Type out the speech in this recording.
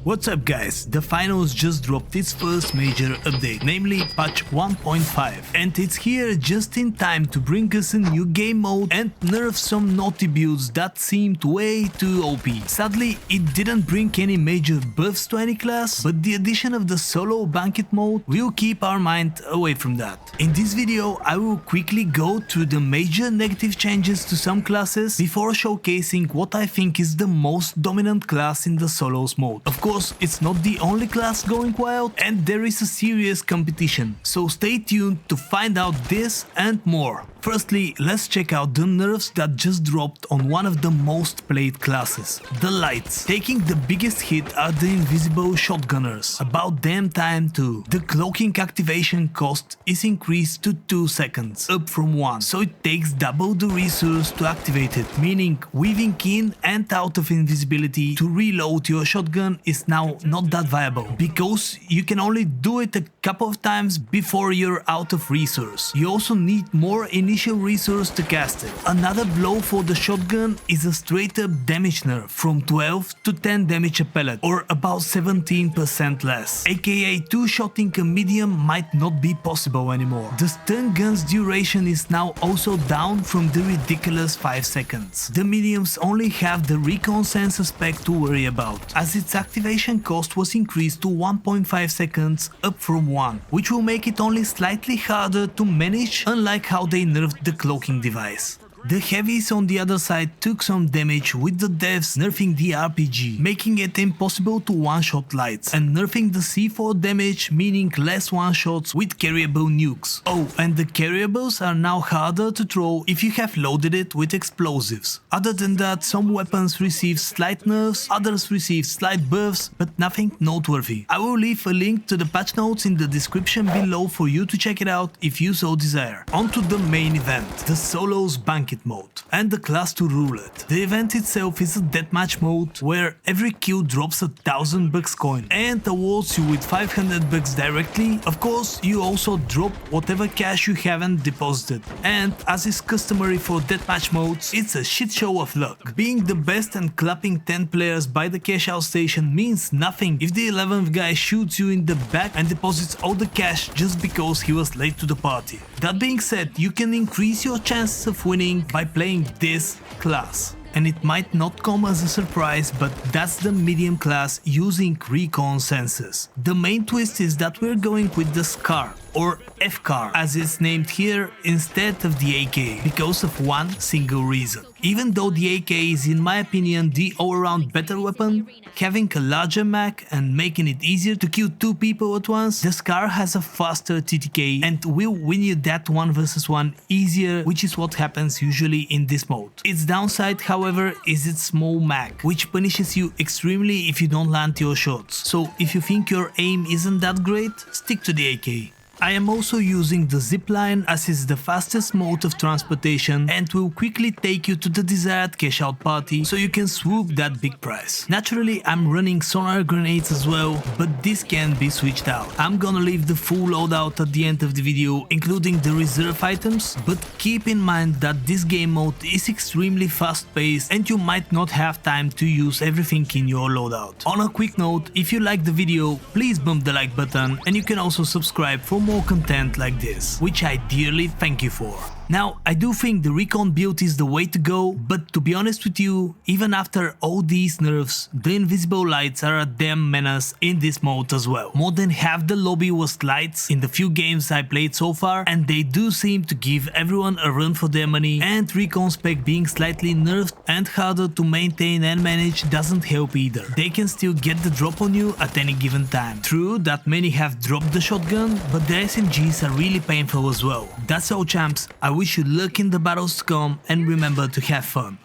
What's up guys, the finals just dropped its first major update, namely patch 1.5, and it's here just in time to bring us a new game mode and nerf some naughty builds that seemed way too OP. Sadly, it didn't bring any major buffs to any class, but the addition of the solo banquet mode will keep our mind away from that. In this video, I will quickly go through the major negative changes to some classes before showcasing what I think is the most dominant class in the solos mode. Of course, it's not the only class going wild, and there is a serious competition, so stay tuned to find out this and more. Firstly, let's check out the nerfs that just dropped on one of the most played classes, the lights. Taking the biggest hit are the invisible shotgunners, about damn time too. The cloaking activation cost is increased to 2 seconds, up from 1, so it takes double the resource to activate it, meaning weaving in and out of invisibility to reload your shotgun is now not that viable, because you can only do it a couple of times before you're out of resource. You also need more initial resource to cast it. Another blow for the shotgun is a straight up damage nerf from 12 to 10 damage a pellet, or about 17% less, aka 2-shotting a medium might not be possible anymore. The stun gun's duration is now also down from the ridiculous 5 seconds. The mediums only have the Recon Senses spec to worry about, as its activation cost was increased to 1.5 seconds, up from 1, which will make it only slightly harder to manage, unlike how they nerfed the cloaking device. The heavies on the other side took some damage, with the devs nerfing the RPG, making it impossible to one-shot lights, and nerfing the C4 damage, meaning less one-shots with carryable nukes. Oh, and the carryables are now harder to throw if you have loaded it with explosives. Other than that, some weapons receive slight nerfs, others receive slight buffs, but nothing noteworthy. I will leave a link to the patch notes in the description below for you to check it out if you so desire. On to the main event, the solos banquet mode, and the class to rule it. The event itself is a deathmatch mode where every kill drops 1,000 bucks coin and awards you with 500 bucks directly. Of course, you also drop whatever cash you haven't deposited, and as is customary for deathmatch modes, it's a shit show of luck. Being the best and clapping 10 players by the cash out station means nothing if the 11th guy shoots you in the back and deposits all the cash just because he was late to the party. That being said, you can increase your chances of winning by playing this class. And it might not come as a surprise, but that's the medium class using Recon Senses. The main twist is that we're going with the SCAR, or FCAR as it's named here, instead of the AK, because of one single reason. Even though the AK is in my opinion the all-around better weapon, having a larger mag and making it easier to kill 2 people at once, the SCAR has a faster TTK and will win you that 1 versus 1 easier, which is what happens usually in this mode. Its downside, however, is its small mag, which punishes you extremely if you don't land your shots. So if you think your aim isn't that great, stick to the AK. I am also using the zipline as it's the fastest mode of transportation and will quickly take you to the desired cash out party so you can swoop that big prize. Naturally, I'm running sonar grenades as well, but this can be switched out. I'm gonna leave the full loadout at the end of the video, including the reserve items, but keep in mind that this game mode is extremely fast paced and you might not have time to use everything in your loadout. On a quick note, if you like the video, please bump the like button, and you can also subscribe for more content like this, which I dearly thank you for. Now, I do think the Recon build is the way to go, but to be honest with you, even after all these nerfs, the invisible lights are a damn menace in this mode as well. More than half the lobby was lights in the few games I played so far, and they do seem to give everyone a run for their money, and Recon spec being slightly nerfed and harder to maintain and manage doesn't help either. They can still get the drop on you at any given time. True that many have dropped the shotgun, but the SMGs are really painful as well. That's all champs, I wish you luck in the battles to come, and remember to have fun.